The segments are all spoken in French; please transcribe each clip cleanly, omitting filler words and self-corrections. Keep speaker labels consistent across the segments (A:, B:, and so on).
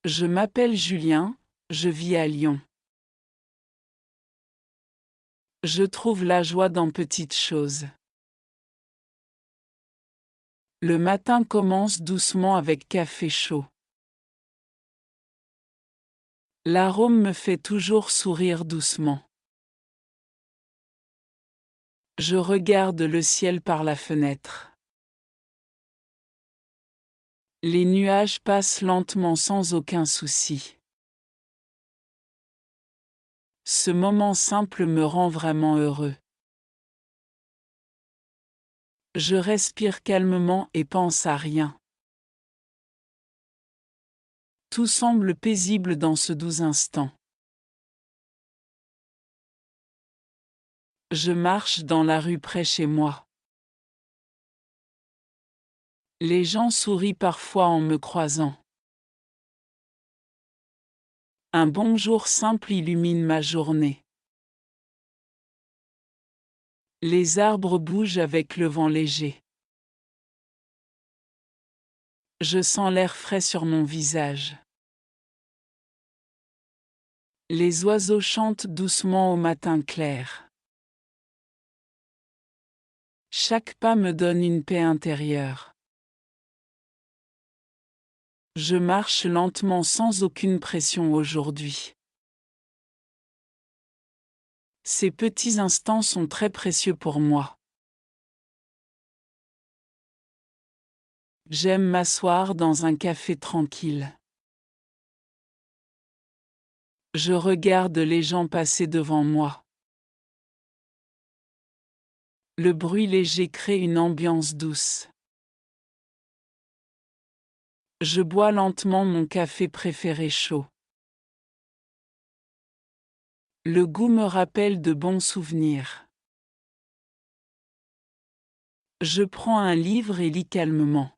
A: Je m'appelle Julien, je vis à Lyon. Je trouve la joie dans petites choses. Le matin commence doucement avec café chaud. L'arôme me fait toujours sourire doucement. Je regarde le ciel par la fenêtre. Les nuages passent lentement sans aucun souci. Ce moment simple me rend vraiment heureux. Je respire calmement et pense à rien. Tout semble paisible dans ce doux instant. Je marche dans la rue près chez moi. Les gens sourient parfois en me croisant. Un bonjour simple illumine ma journée. Les arbres bougent avec le vent léger. Je sens l'air frais sur mon visage. Les oiseaux chantent doucement au matin clair. Chaque pas me donne une paix intérieure. Je marche lentement sans aucune pression aujourd'hui. Ces petits instants sont très précieux pour moi. J'aime m'asseoir dans un café tranquille. Je regarde les gens passer devant moi. Le bruit léger crée une ambiance douce. Je bois lentement mon café préféré chaud. Le goût me rappelle de bons souvenirs. Je prends un livre et lis calmement.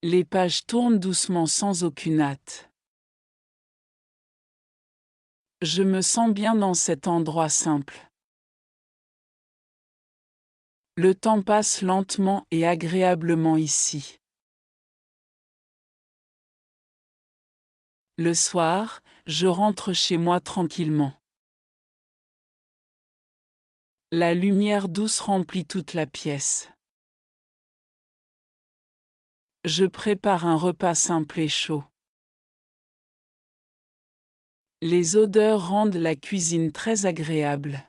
A: Les pages tournent doucement sans aucune hâte. Je me sens bien dans cet endroit simple. Le temps passe lentement et agréablement ici. Le soir, je rentre chez moi tranquillement. La lumière douce remplit toute la pièce. Je prépare un repas simple et chaud. Les odeurs rendent la cuisine très agréable.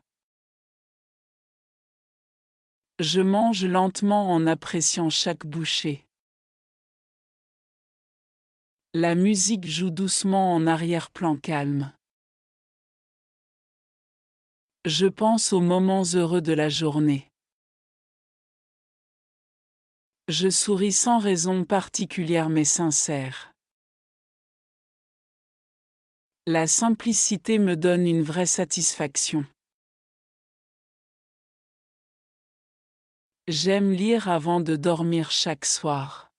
A: Je mange lentement en appréciant chaque bouchée. La musique joue doucement en arrière-plan calme. Je pense aux moments heureux de la journée. Je souris sans raison particulière mais sincère. La simplicité me donne une vraie satisfaction. J'aime lire avant de dormir chaque soir.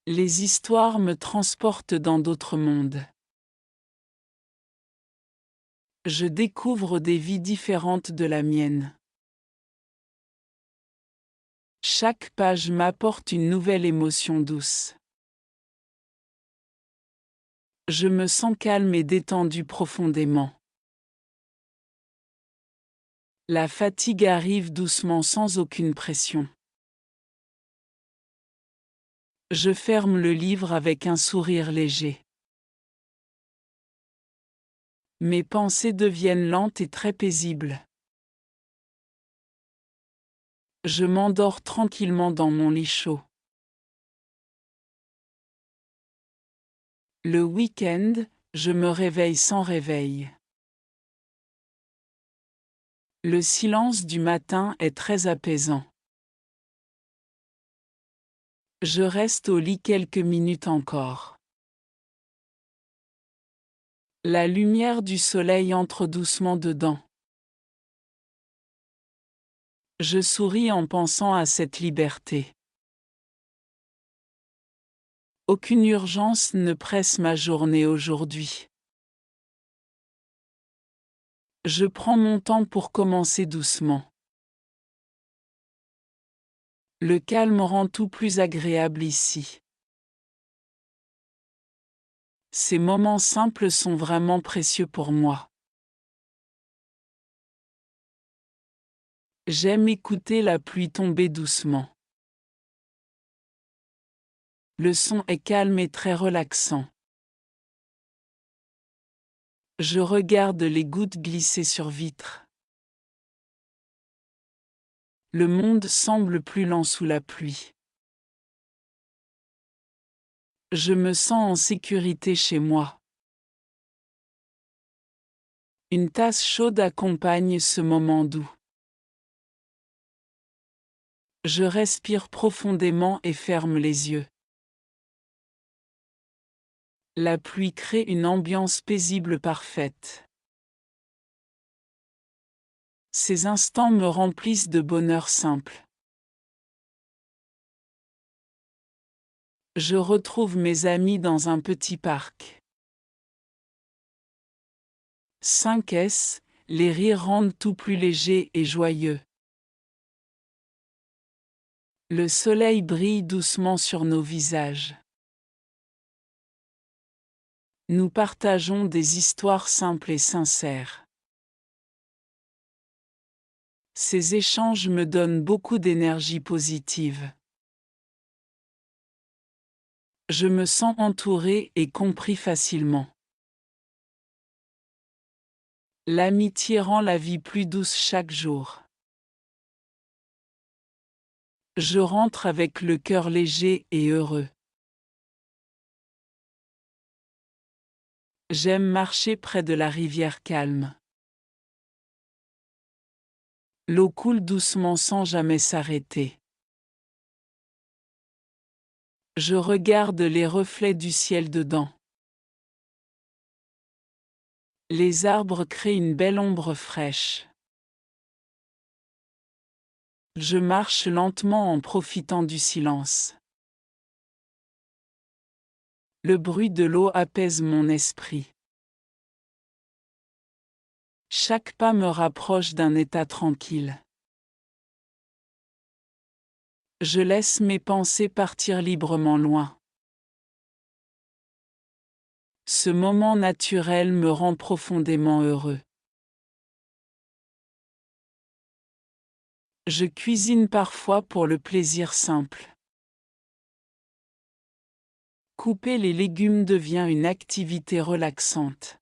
A: Les histoires me transportent dans d'autres mondes. Je découvre des vies différentes de la mienne. Chaque page m'apporte une nouvelle émotion douce. Je me sens calme et détendu profondément. La fatigue arrive doucement sans aucune pression. Je ferme le livre avec un sourire léger. Mes pensées deviennent lentes et très paisibles. Je m'endors tranquillement dans mon lit chaud. Le week-end, je me réveille sans réveil. Le silence du matin est très apaisant. Je reste au lit quelques minutes encore. La lumière du soleil entre doucement dedans. Je souris en pensant à cette liberté. Aucune urgence ne presse ma journée aujourd'hui. Je prends mon temps pour commencer doucement. Le calme rend tout plus agréable ici. Ces moments simples sont vraiment précieux pour moi. J'aime écouter la pluie tomber doucement. Le son est calme et très relaxant. Je regarde les gouttes glisser sur vitre. Le monde semble plus lent sous la pluie. Je me sens en sécurité chez moi. Une tasse chaude accompagne ce moment doux. Je respire profondément et ferme les yeux. La pluie crée une ambiance paisible parfaite. Ces instants me remplissent de bonheur simple. Je retrouve mes amis dans un petit parc. 5S, les rires rendent tout plus léger et joyeux. Le soleil brille doucement sur nos visages. Nous partageons des histoires simples et sincères. Ces échanges me donnent beaucoup d'énergie positive. Je me sens entouré et compris facilement. L'amitié rend la vie plus douce chaque jour. Je rentre avec le cœur léger et heureux. J'aime marcher près de la rivière calme. L'eau coule doucement sans jamais s'arrêter. Je regarde les reflets du ciel dedans. Les arbres créent une belle ombre fraîche. Je marche lentement en profitant du silence. Le bruit de l'eau apaise mon esprit. Chaque pas me rapproche d'un état tranquille. Je laisse mes pensées partir librement loin. Ce moment naturel me rend profondément heureux. Je cuisine parfois pour le plaisir simple. Couper les légumes devient une activité relaxante.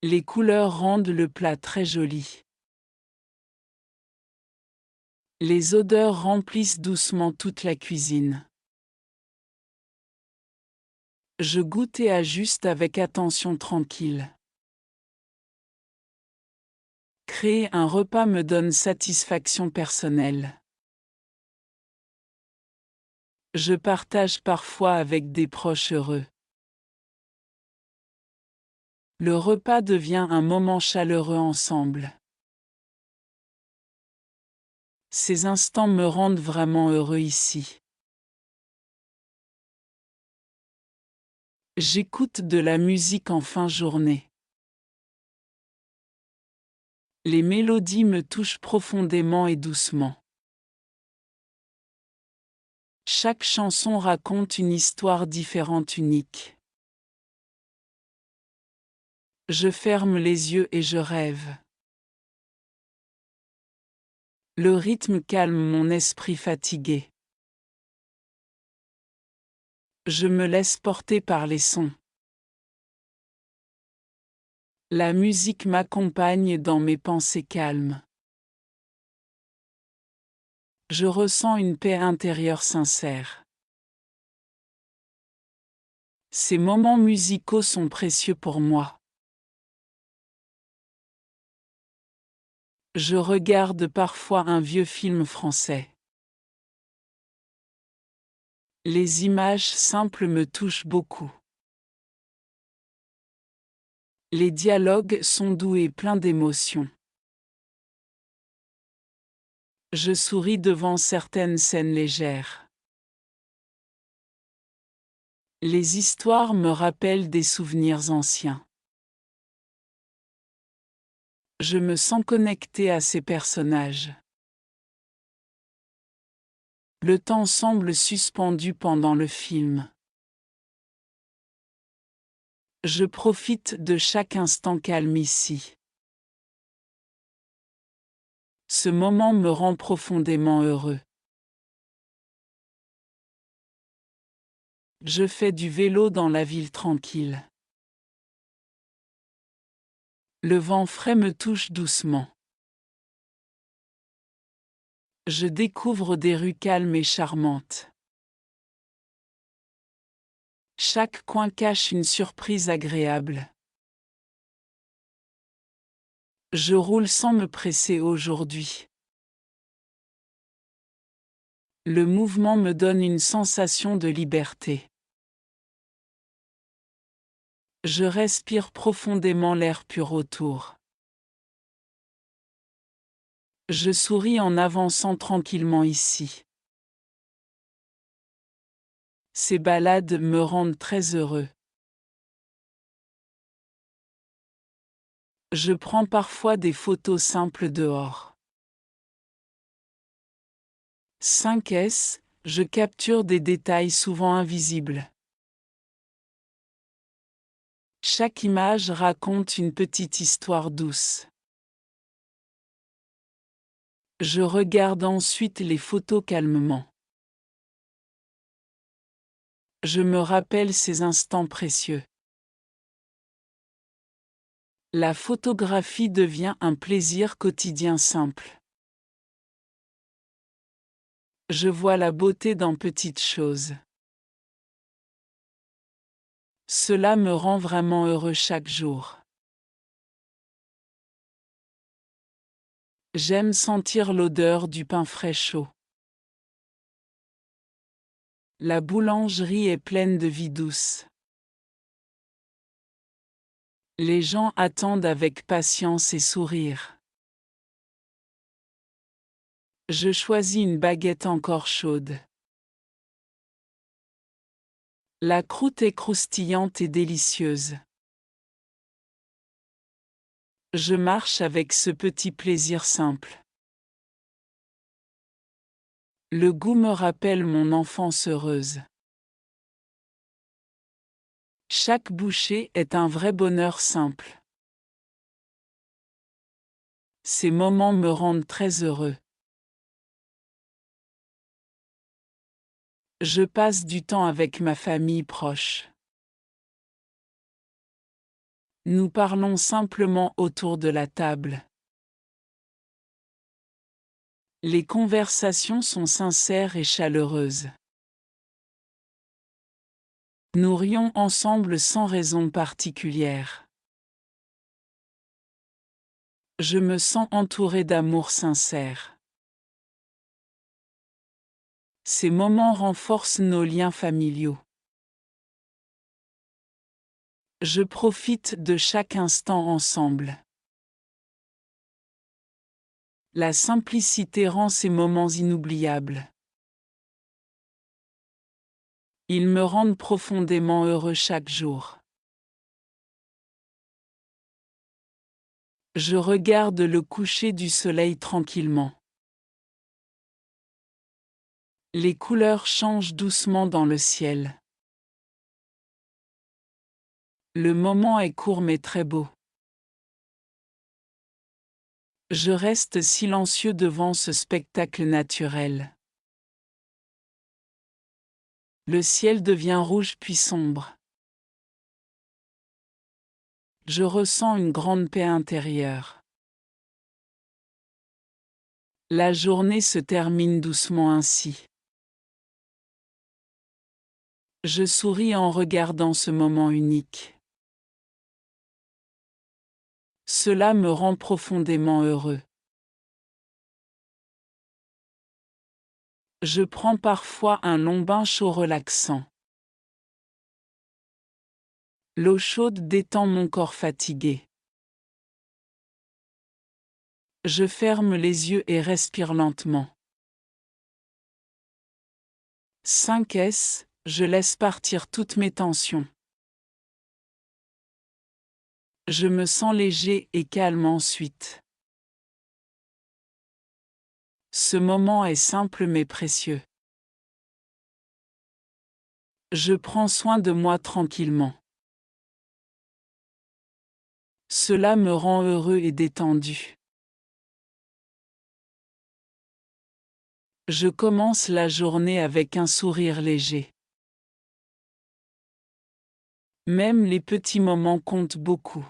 A: Les couleurs rendent le plat très joli. Les odeurs remplissent doucement toute la cuisine. Je goûte et ajuste avec attention tranquille. Créer un repas me donne satisfaction personnelle. Je partage parfois avec des proches heureux. Le repas devient un moment chaleureux ensemble. Ces instants me rendent vraiment heureux ici. J'écoute de la musique en fin journée. Les mélodies me touchent profondément et doucement. Chaque chanson raconte une histoire différente unique. Je ferme les yeux et je rêve. Le rythme calme mon esprit fatigué. Je me laisse porter par les sons. La musique m'accompagne dans mes pensées calmes. Je ressens une paix intérieure sincère. Ces moments musicaux sont précieux pour moi. Je regarde parfois un vieux film français. Les images simples me touchent beaucoup. Les dialogues sont doux et pleins d'émotions. Je souris devant certaines scènes légères. Les histoires me rappellent des souvenirs anciens. Je me sens connecté à ces personnages. Le temps semble suspendu pendant le film. Je profite de chaque instant calme ici. Ce moment me rend profondément heureux. Je fais du vélo dans la ville tranquille. Le vent frais me touche doucement. Je découvre des rues calmes et charmantes. Chaque coin cache une surprise agréable. Je roule sans me presser aujourd'hui. Le mouvement me donne une sensation de liberté. Je respire profondément l'air pur autour. Je souris en avançant tranquillement ici. Ces balades me rendent très heureux. Je prends parfois des photos simples dehors. 5S, je capture des détails souvent invisibles. Chaque image raconte une petite histoire douce. Je regarde ensuite les photos calmement. Je me rappelle ces instants précieux. La photographie devient un plaisir quotidien simple. Je vois la beauté dans petites choses. Cela me rend vraiment heureux chaque jour. J'aime sentir l'odeur du pain frais chaud. La boulangerie est pleine de vie douce. Les gens attendent avec patience et sourire. Je choisis une baguette encore chaude. La croûte est croustillante et délicieuse. Je marche avec ce petit plaisir simple. Le goût me rappelle mon enfance heureuse. Chaque bouchée est un vrai bonheur simple. Ces moments me rendent très heureux. Je passe du temps avec ma famille proche. Nous parlons simplement autour de la table. Les conversations sont sincères et chaleureuses. Nous rions ensemble sans raison particulière. Je me sens entouré d'amour sincère. Ces moments renforcent nos liens familiaux. Je profite de chaque instant ensemble. La simplicité rend ces moments inoubliables. Ils me rendent profondément heureux chaque jour. Je regarde le coucher du soleil tranquillement. Les couleurs changent doucement dans le ciel. Le moment est court mais très beau. Je reste silencieux devant ce spectacle naturel. Le ciel devient rouge puis sombre. Je ressens une grande paix intérieure. La journée se termine doucement ainsi. Je souris en regardant ce moment unique. Cela me rend profondément heureux. Je prends parfois un long bain chaud relaxant. L'eau chaude détend mon corps fatigué. Je ferme les yeux et respire lentement. 5S, je laisse partir toutes mes tensions. Je me sens léger et calme ensuite. Ce moment est simple mais précieux. Je prends soin de moi tranquillement. Cela me rend heureux et détendu. Je commence la journée avec un sourire léger. Même les petits moments comptent beaucoup.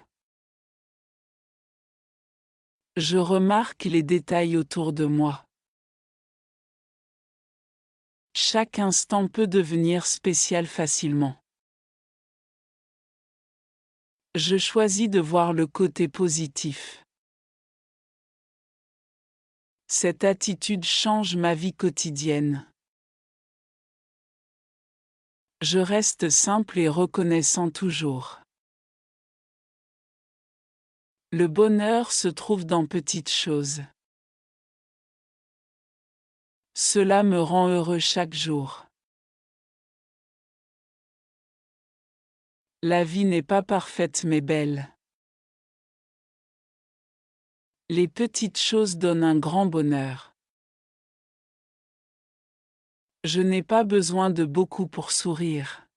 A: Je remarque les détails autour de moi. Chaque instant peut devenir spécial facilement. Je choisis de voir le côté positif. Cette attitude change ma vie quotidienne. Je reste simple et reconnaissant toujours. Le bonheur se trouve dans petites choses. Cela me rend heureux chaque jour. La vie n'est pas parfaite mais belle. Les petites choses donnent un grand bonheur. Je n'ai pas besoin de beaucoup pour sourire.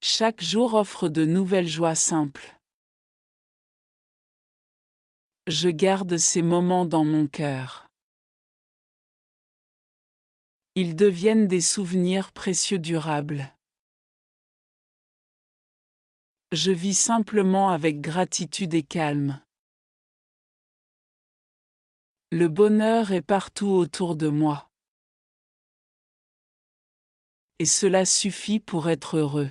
A: Chaque jour offre de nouvelles joies simples. Je garde ces moments dans mon cœur. Ils deviennent des souvenirs précieux durables. Je vis simplement avec gratitude et calme. Le bonheur est partout autour de moi. Et cela suffit pour être heureux.